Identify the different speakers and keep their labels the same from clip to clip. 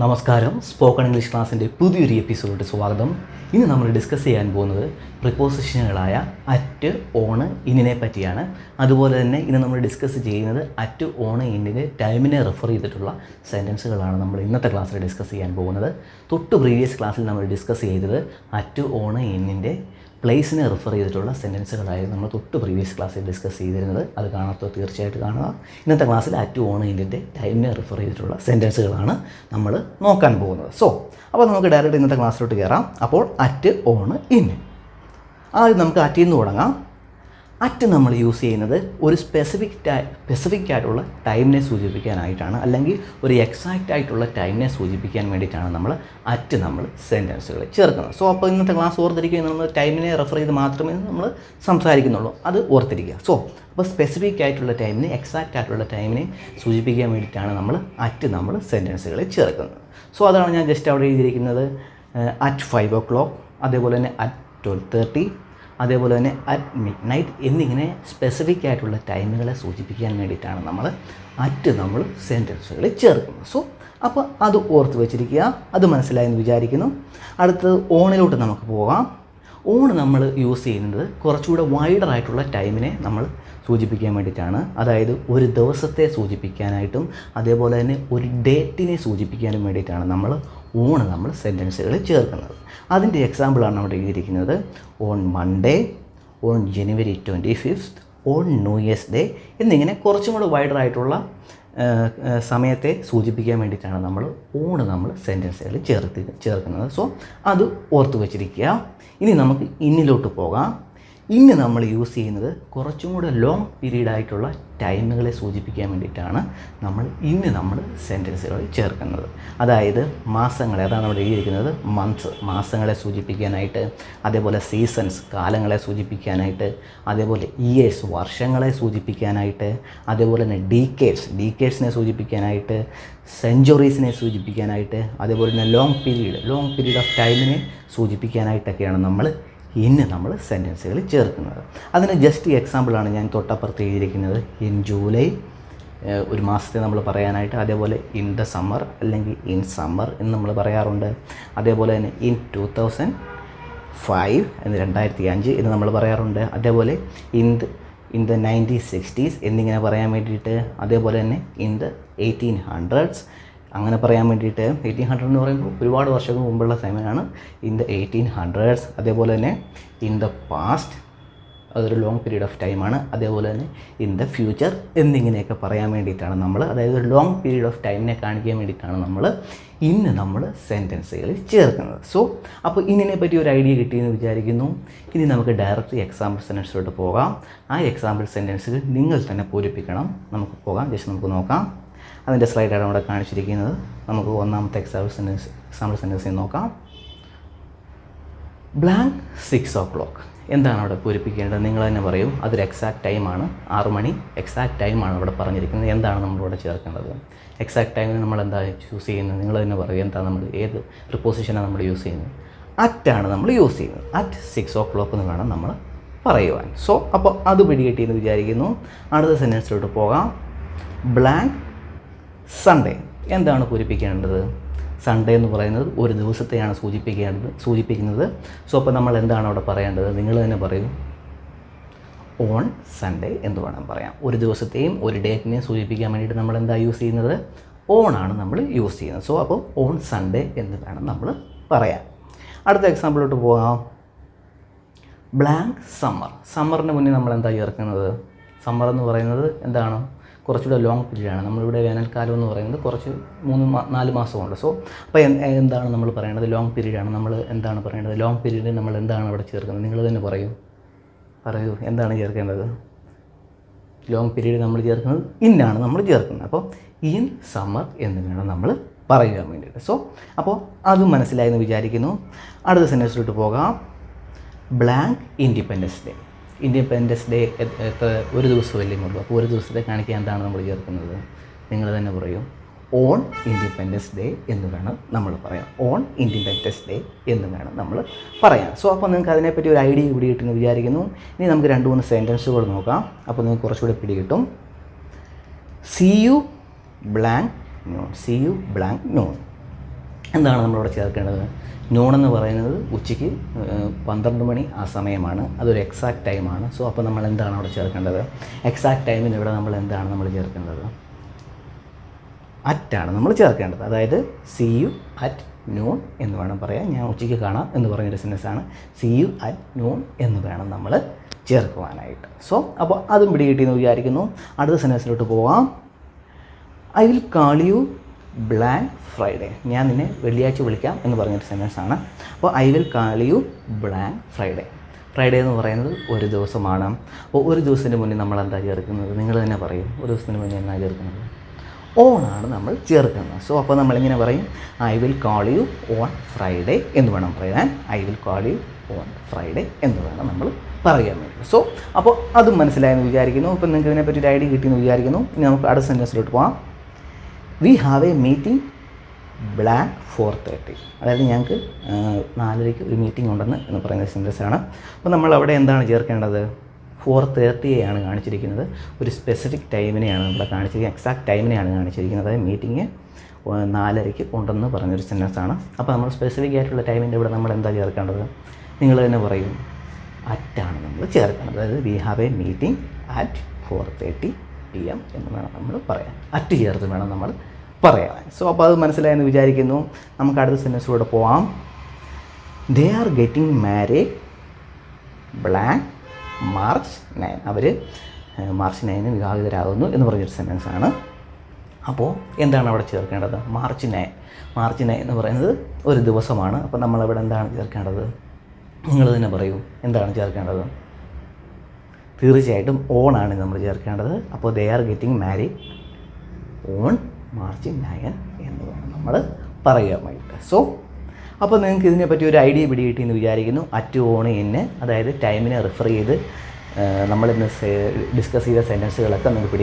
Speaker 1: നമസ്കാരം. Spoken English ക്ലാസ്സിൻ്റെ പുതിയൊരു എപ്പിസോഡിൽ സ്വാഗതം. ഇന്ന് നമ്മൾ ഡിസ്കസ് ചെയ്യാൻ പോകുന്നത് പ്രിപ്പോസിഷനുകളായ അറ്റ്, ഓണ്, ഇന്നിനെ പറ്റിയാണ്. അതുപോലെ തന്നെ ഇന്ന് നമ്മൾ ഡിസ്കസ് ചെയ്യുന്നത് അറ്റ്, ഓണ്, ഇന്നിൻ്റെ ടൈമിനെ റെഫർ ചെയ്തിട്ടുള്ള സെൻറ്റൻസുകളാണ് നമ്മൾ ഇന്നത്തെ ക്ലാസ്സിൽ ഡിസ്കസ് ചെയ്യാൻ പോകുന്നത്. തൊട്ട് പ്രീവിയസ് ക്ലാസ്സിൽ നമ്മൾ ഡിസ്കസ് ചെയ്തത് അറ്റ്, ഓണ്, ഇന്നിൻ്റെ പ്ലേസിനെ റെഫർ ചെയ്തിട്ടുള്ള സെൻറ്റൻസുകളായിരുന്നു നമ്മൾ തൊട്ട് പ്രീവിയസ് ക്ലാസ്സിൽ ഡിസ്കസ് ചെയ്തിരുന്നത്. അത് കാണാത്തോ തീർച്ചയായിട്ടും കാണുക. ഇന്നത്തെ ക്ലാസ്സിൽ അറ്റ്, ഓണ്, ഇന്നിൻ്റെ ടൈമിനെ റെഫർ ചെയ്തിട്ടുള്ള സെൻറ്റൻസുകളാണ് നമ്മൾ നോക്കാൻ പോകുന്നത്. അപ്പോൾ നമുക്ക് ഡയറക്റ്റ് ഇന്നത്തെ ക്ലാസ്സിലോട്ട് കയറാം. അപ്പോൾ അറ്റ്, ഓണ്, ഇൻ. ആദ്യം നമുക്ക് അറ്റിൽ നിന്ന് തുടങ്ങാം. അറ്റ് നമ്മൾ യൂസ് ചെയ്യുന്നത് ഒരു സ്പെസിഫിക് ആയിട്ടുള്ള ടൈമിനെ സൂചിപ്പിക്കാനായിട്ടാണ്, അല്ലെങ്കിൽ ഒരു എക്സാക്റ്റ് ആയിട്ടുള്ള ടൈമിനെ സൂചിപ്പിക്കാൻ വേണ്ടിയിട്ടാണ് നമ്മൾ അറ്റ് സെൻറ്റൻസുകൾ ചേർക്കുന്നത്. അപ്പോൾ ഇന്നത്തെ ക്ലാസ് ഓർത്തിരിക്കുക, നമ്മൾ ടൈമിനെ റെഫർ ചെയ്ത് മാത്രമേ നമ്മൾ സംസാരിക്കുന്നുള്ളൂ, അത് ഓർത്തിരിക്കുക. അപ്പോൾ സ്പെസിഫിക് ആയിട്ടുള്ള ടൈമിനെ, എക്സാക്റ്റ് ആയിട്ടുള്ള ടൈമിനെ സൂചിപ്പിക്കാൻ വേണ്ടിയിട്ടാണ് നമ്മൾ അറ്റ് സെൻറ്റൻസുകളിൽ ചേർക്കുന്നത്. അതാണ് ഞാൻ ജസ്റ്റ് അവിടെ എഴുതിയിരിക്കുന്നത്. അറ്റ് 5 o'clock, അതേപോലെ തന്നെ അറ്റ് 12:30, അതേപോലെ തന്നെ അറ്റ് മിഡ് നൈറ്റ് എന്നിങ്ങനെ സ്പെസിഫിക് ആയിട്ടുള്ള ടൈമുകളെ സൂചിപ്പിക്കാൻ വേണ്ടിയിട്ടാണ് നമ്മൾ അറ്റ് സെൻറ്റൻസുകളിൽ ചേർക്കുന്നത്. അപ്പോൾ അത് ഓർത്ത് വെച്ചിരിക്കുക. അത് മനസ്സിലായെന്ന് വിചാരിക്കുന്നു. അടുത്തത് ഓണിലോട്ട് നമുക്ക് പോകാം. ഓൺ നമ്മൾ യൂസ് ചെയ്യുന്നത് കുറച്ചുകൂടെ വൈഡറായിട്ടുള്ള ടൈമിനെ നമ്മൾ സൂചിപ്പിക്കാൻ വേണ്ടിയിട്ടാണ്. അതായത് ഒരു ദിവസത്തെ സൂചിപ്പിക്കാനായിട്ടും അതേപോലെ തന്നെ ഒരു ഡേറ്റിനെ സൂചിപ്പിക്കാനും വേണ്ടിയിട്ടാണ് നമ്മൾ സെൻറ്റൻസുകളിൽ ചേർക്കുന്നത്. അതിൻ്റെ എക്സാമ്പിളാണ് അവിടെ എഴുതിയിരിക്കുന്നത്. On Monday, on January 25th, on new years day എന്നിങ്ങനെ കുറച്ചും കൂടെ വൈഡറായിട്ടുള്ള സമയത്തെ സൂചിപ്പിക്കാൻ വേണ്ടിയിട്ടാണ് നമ്മൾ സെൻറ്റൻസുകളിൽ ചേർക്കുന്നത്. അത് ഓർത്ത് വച്ചിരിക്കുക. ഇനി നമുക്ക് ഇന്നിലോട്ട് പോകാം. ഇന്ന് നമ്മൾ യൂസ് ചെയ്യുന്നത് കുറച്ചും കൂടെ ലോങ് പീരീഡായിട്ടുള്ള ടൈമുകളെ സൂചിപ്പിക്കാൻ വേണ്ടിയിട്ടാണ് നമ്മൾ സെൻറ്റൻസുകളിൽ ചേർക്കുന്നത്. അതായത് മാസങ്ങളെ, അതാണ് അവിടെ എഴുതിയിരിക്കുന്നത്. മന്ത്സ് മാസങ്ങളെ സൂചിപ്പിക്കാനായിട്ട്, അതേപോലെ സീസൺസ് കാലങ്ങളെ സൂചിപ്പിക്കാനായിട്ട്, അതേപോലെ ഇയേഴ്സ് വർഷങ്ങളെ സൂചിപ്പിക്കാനായിട്ട്, അതേപോലെ തന്നെ ഡീക്കേഡ്സിനെ സൂചിപ്പിക്കാനായിട്ട്, സെഞ്ച്വറീസിനെ സൂചിപ്പിക്കാനായിട്ട്, അതേപോലെ തന്നെ ലോങ് പീരീഡ് ഓഫ് ടൈമിനെ സൂചിപ്പിക്കാനായിട്ടൊക്കെയാണ് നമ്മൾ സെൻറ്റൻസുകളിൽ ചേർക്കുന്നത്. അതിന് ജസ്റ്റ് എക്സാമ്പിളാണ് ഞാൻ തൊട്ടപ്പുറത്ത് എഴുതിയിരിക്കുന്നത്. ഇൻ ജൂലൈ ഒരു മാസത്തെ നമ്മൾ പറയാനായിട്ട്, അതേപോലെ ഇൻ ദ സമ്മർ അല്ലെങ്കിൽ ഇൻ സമ്മർ എന്ന് നമ്മൾ പറയാറുണ്ട്. അതേപോലെ തന്നെ ഇൻ 2005 എന്ന് 2005 എന്ന് നമ്മൾ പറയാറുണ്ട്. അതേപോലെ ഇൻ ദ 1960s എന്നിങ്ങനെ പറയാൻ വേണ്ടിയിട്ട്, അതേപോലെ തന്നെ ഇൻ ദ 1800s അങ്ങനെ പറയാൻ വേണ്ടിയിട്ട്. 1800 എന്ന് പറയുമ്പോൾ ഒരുപാട് വർഷങ്ങൾക്ക് മുമ്പുള്ള സമയമാണ്. ഇൻ ദ 1800s, അതേപോലെ തന്നെ ഇൻ ദ പാസ്റ്റ്, അതൊരു ലോങ് പീരീഡ് ഓഫ് ടൈമാണ്. അതേപോലെ തന്നെ ഇൻ ദ ഫ്യൂച്ചർ എന്നിങ്ങനെയൊക്കെ പറയാൻ വേണ്ടിയിട്ടാണ് അതായത് ഒരു ലോങ് പീരീഡ് ഓഫ് ടൈമിനെ കാണിക്കാൻ വേണ്ടിയിട്ടാണ് നമ്മൾ സെൻറ്റൻസുകളിൽ ചേർക്കുന്നത്. അപ്പോൾ ഇതിനെ പറ്റി ഒരു ഐഡിയ കിട്ടിയെന്ന് വിചാരിക്കുന്നു. ഇനി നമുക്ക് ഡയറക്റ്റ് എക്സാമ്പിൾ സെൻറ്റൻസിലോട്ട് പോകാം. ആ എക്സാമ്പിൾ സെൻറ്റൻസുകൾ നിങ്ങൾ തന്നെ പൂരിപ്പിക്കണം. നമുക്ക് പോകാം. ജസ്റ്റ് നമുക്ക് നോക്കാം. അതിൻ്റെ സ്ലൈഡാണ് അവിടെ കാണിച്ചിരിക്കുന്നത്. നമുക്ക് ഒന്നാമത്തെ എക്സാമ്പിൾ സെൻറ്റൻസിൽ നോക്കാം. ബ്ലാങ്ക് 6 o'clock എന്താണ് അവിടെ പൂരിപ്പിക്കേണ്ടത്? നിങ്ങൾ തന്നെ പറയും. അതൊരു എക്സാക്റ്റ് ടൈമാണ്. 6 മണി എക്സാക്റ്റ് ടൈമാണ് അവിടെ പറഞ്ഞിരിക്കുന്നത്. എന്താണ് നമ്മളിവിടെ ചേർക്കേണ്ടത്? എക്സാക്റ്റ് ടൈമിന് നമ്മൾ എന്താ ചൂസ് ചെയ്യുന്നത്? നിങ്ങൾ തന്നെ പറയും. എന്താണ് ഏത് പ്രിപ്പോസിഷനാണ് നമ്മൾ യൂസ് ചെയ്യുന്നത്? അറ്റാണ് നമ്മൾ യൂസ് ചെയ്യുന്നത്. അറ്റ് 6 o'clock എന്ന് വേണം നമ്മൾ പറയുവാൻ. അപ്പോൾ അത് പിടികിട്ടിയെന്ന് വിചാരിക്കുന്നു. അടുത്ത സെൻറ്റൻസിലോട്ട് പോകാം. ബ്ലാങ്ക് സൺഡേ എന്താണ് പൂരിപ്പിക്കേണ്ടത്? സൺഡേ എന്ന് പറയുന്നത് ഒരു ദിവസത്തെയാണ് സൂചിപ്പിക്കുന്നത്. അപ്പോൾ നമ്മൾ എന്താണ് അവിടെ പറയേണ്ടത്? നിങ്ങൾ തന്നെ പറയും. ഓൺ സൺഡേ എന്ന് വേണം പറയാം. ഒരു ദിവസത്തെയും ഒരു ഡേറ്റിനെയും സൂചിപ്പിക്കാൻ വേണ്ടിയിട്ട് നമ്മൾ എന്താ യൂസ് ചെയ്യുന്നത്? ഓണാണ് നമ്മൾ യൂസ് ചെയ്യുന്നത്. അപ്പോൾ ഓൺ സൺഡേ എന്ന് വേണം നമ്മൾ പറയാൻ. അടുത്ത എക്സാമ്പിളിലോട്ട് പോകാം. ബ്ലാങ്ക് സമ്മറിന് മുന്നേ നമ്മൾ എന്താ ചേർക്കുന്നത്? സമ്മർ എന്ന് പറയുന്നത് എന്താണ്? കുറച്ചുകൂടെ ലോങ് പീരീഡാണ്. നമ്മളിവിടെ വേനൽക്കാലം എന്ന് പറയുന്നത് കുറച്ച് 3-4 മാസമുണ്ട്. അപ്പോൾ എന്താണ് നമ്മൾ പറയേണ്ടത്? ലോങ് പീരീഡാണ്. നമ്മൾ എന്താണ് പറയേണ്ടത്? ലോങ് പീരീഡിൽ നമ്മൾ എന്താണ് അവിടെ ചേർക്കുന്നത്? നിങ്ങൾ തന്നെ പറയൂ. എന്താണ് ചേർക്കേണ്ടത്? ലോങ് പീരീഡ് നമ്മൾ ചേർക്കുന്നത് ഇന്നാണ് നമ്മൾ ചേർക്കുന്നത്. അപ്പോൾ ഇൻ സമ്മർ എന്ന് വേണം നമ്മൾ പറയാൻ വേണ്ടിയിട്ട്. അപ്പോൾ അതും മനസ്സിലായെന്ന് വിചാരിക്കുന്നു. അടുത്ത സെൻറ്റൻസിലോട്ട് പോകാം. ബ്ലാങ്ക് ഇൻഡിപെൻഡൻസ് ഡേ ഒരു ദിവസമല്ലേ ഉള്ളൂ. അപ്പോൾ ഒരു ദിവസത്തെ കാണിക്കാൻ എന്താണ് നമ്മൾ ചേർക്കുന്നത്? നിങ്ങൾ തന്നെ പറയും. ഓൺ ഇൻഡിപെൻഡൻസ് ഡേ എന്ന് വേണം നമ്മൾ പറയാം. ഓൺ ഇൻഡിപെൻഡൻസ് ഡേ എന്ന് വേണം നമ്മൾ പറയാം. അപ്പോൾ നിങ്ങൾക്ക് അതിനെപ്പറ്റി ഒരു ഐഡിയ പിടികിട്ടുമെന്ന് വിചാരിക്കുന്നു. ഇനി നമുക്ക് 2-3 സെൻറ്റൻസുകൾ നോക്കാം. അപ്പോൾ നിങ്ങൾക്ക് കുറച്ചുകൂടി പിടികിട്ടും. See you blank noon. See you blank noon. എന്താണ് നമ്മളിവിടെ ചേർക്കേണ്ടത്? നൂൺ എന്ന് പറയുന്നത് ഉച്ചയ്ക്ക് 12 മണി ആ സമയമാണ്, അതൊരു എക്സാക്ട് ടൈമാണ്. സോ അപ്പോൾ നമ്മൾ എന്താണ് അവിടെ ചേർക്കേണ്ടത്? എക്സാക്ട് ടൈമിന് ഇവിടെ നമ്മൾ എന്താണ് നമ്മൾ ചേർക്കേണ്ടത്? അറ്റാണ് നമ്മൾ ചേർക്കേണ്ടത്. അതായത് സി യു അറ്റ് നൂൺ എന്ന് വേണം പറയാൻ. ഞാൻ ഉച്ചയ്ക്ക് കാണാം എന്ന് പറഞ്ഞൊരു സെൻറ്റൻസാണ്. സി യു അറ്റ് നൂൺ എന്ന് വേണം നമ്മൾ ചേർക്കുവാനായിട്ട്. സോ അപ്പോൾ അതും പിടികിട്ടിയെന്ന് വിചാരിക്കുന്നു. അടുത്ത സെൻറ്റൻസിലോട്ട് പോവാം. I will call you blank Friday. ഞാൻ നിന്നെ വെള്ളിയാഴ്ച വിളിക്കാം എന്ന് പറഞ്ഞൊരു സെൻറ്റൻസാണ്. അപ്പോൾ I will call you blank Friday. Friday എന്ന് പറയുന്നത് ഒരു ദിവസമാണ്. അപ്പോൾ ഒരു ദിവസത്തിന് മുന്നേ നമ്മൾ എന്താ ചേർക്കുന്നത്? നിങ്ങൾ തന്നെ പറയും. ഒരു ദിവസത്തിന് മുന്നേ എന്താ ചേർക്കുന്നത്? ഓണാണ് നമ്മൾ ചേർക്കുന്നത്. സോ അപ്പോൾ നമ്മളിങ്ങനെ പറയും, I will call you on Friday എന്ന് വേണം പറയാൻ. I will call you on Friday എന്ന് വേണം നമ്മൾ പറയാൻ വേണ്ടി. സോ അപ്പോൾ അതും മനസ്സിലായെന്ന് വിചാരിക്കുന്നു. അപ്പോൾ നിങ്ങൾക്ക് ഇതിനെപ്പറ്റി ഒരു ഐഡിയ കിട്ടിയെന്ന് വിചാരിക്കുന്നു. ഇനി നമുക്ക് അടുത്ത സെൻറ്റൻസിലോട്ട് പോകാം. We have A meeting blank 4:30. അതായത് ഞങ്ങൾക്ക് 4:00 ഒരു മീറ്റിംഗ് ഉണ്ടെന്ന് എന്ന് പറയുന്ന സെൻറ്റൻസാണ്. അപ്പോൾ നമ്മൾ അവിടെ എന്താണ് ചേർക്കേണ്ടത്? 4:30യാണ് കാണിച്ചിരിക്കുന്നത്. ഒരു സ്പെസിഫിക് ടൈമിനെയാണ് ഇവിടെ കാണിച്ചിരിക്കുന്നത്, എക്സാക്ട് ടൈമിനെയാണ് കാണിച്ചിരിക്കുന്നത്. അതായത് മീറ്റിംഗ് 4:00 ഉണ്ടെന്ന് പറഞ്ഞൊരു സെൻറ്റൻസാണ്. അപ്പോൾ നമ്മൾ സ്പെസിഫിക് ആയിട്ടുള്ള ടൈമിൻ്റെ ഇവിടെ നമ്മൾ എന്താ ചേർക്കേണ്ടത്? നിങ്ങൾ തന്നെ പറയും, അറ്റാണ് നമ്മൾ ചേർക്കേണ്ടത്. അതായത് we have A meeting at 4:30 PM എന്ന് വേണം നമ്മൾ പറയാൻ. അറ്റ് ചേർത്ത് വേണം നമ്മൾ പറയാൻ. സോ അപ്പോൾ അത് മനസ്സിലായെന്ന് വിചാരിക്കുന്നു. നമുക്ക് അടുത്ത സെൻറ്റൻസിലൂടെ പോവാം. They are getting married blank March 9. അവർ March 9 വിവാഹിതരാകുന്നു എന്ന് പറഞ്ഞൊരു സെൻറ്റൻസാണ്. അപ്പോൾ എന്താണ് അവിടെ ചേർക്കേണ്ടത്? March 9 എന്ന് പറയുന്നത് ഒരു ദിവസമാണ്. അപ്പോൾ നമ്മളവിടെ എന്താണ് ചേർക്കേണ്ടത്? നിങ്ങൾ തന്നെ പറയൂ, എന്താണ് ചേർക്കേണ്ടത്? തീർച്ചയായിട്ടും ഓണാണ് നമ്മൾ ചേർക്കേണ്ടത്. അപ്പോൾ ദേ are getting married on March 9 എന്ന് വേണം നമ്മൾ പറയാനായിട്ട്. സോ അപ്പോൾ നിങ്ങൾക്ക് ഇതിനെപ്പറ്റി ഒരു ഐഡിയ പിടികിട്ടിയെന്ന് വിചാരിക്കുന്നു. അറ്റ് ഓൺ ഇന്ന്, അതായത് ടൈമിനെ റിഫർ ചെയ്ത് നമ്മളിന്ന് ഡിസ്കസ് ചെയ്ത സെൻറ്റൻസുകളൊക്കെ നിങ്ങൾക്ക്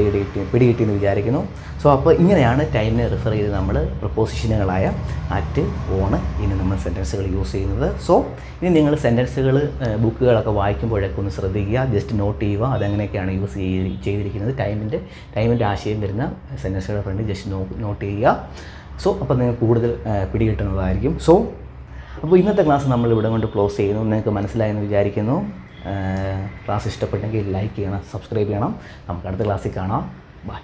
Speaker 1: പിടികിട്ടിയെന്ന് വിചാരിക്കുന്നു. സോ അപ്പോൾ ഇങ്ങനെയാണ് ടൈമിനെ റിഫർ ചെയ്ത് നമ്മൾ പ്രപ്പോസിഷനുകളായ അറ്റ് ഓൺ ഇനി നമ്മൾ സെൻറ്റൻസുകൾ യൂസ് ചെയ്യുന്നത്. സോ ഇനി നിങ്ങൾ സെൻറ്റൻസുകൾ ബുക്കുകളൊക്കെ വായിക്കുമ്പോഴൊക്കെ ഒന്ന് ശ്രദ്ധിക്കുക, ജസ്റ്റ് നോട്ട് ചെയ്യുക അതെങ്ങനെയൊക്കെയാണ് യൂസ് ചെയ്തിരിക്കുന്നത്. ടൈമിൻ്റെ ആശയം വരുന്ന സെൻറ്റൻസുകളെ ഫ്രണ്ട് ജസ്റ്റ് നോട്ട് ചെയ്യുക. സോ അപ്പോൾ നിങ്ങൾക്ക് കൂടുതൽ പിടികിട്ടുന്നതായിരിക്കും. സോ അപ്പോൾ ഇന്നത്തെ ക്ലാസ് നമ്മൾ ഇവിടെ കൊണ്ട് ക്ലോസ് ചെയ്യുന്നു. നിങ്ങൾക്ക് മനസ്സിലായെന്ന് വിചാരിക്കുന്നു. ക്ലാസ് ഇഷ്ടപ്പെട്ടെങ്കിൽ ലൈക്ക് ചെയ്യണം, സബ്സ്ക്രൈബ് ചെയ്യണം. നമുക്ക് അടുത്ത ക്ലാസ്സിൽ കാണാം. ബൈ.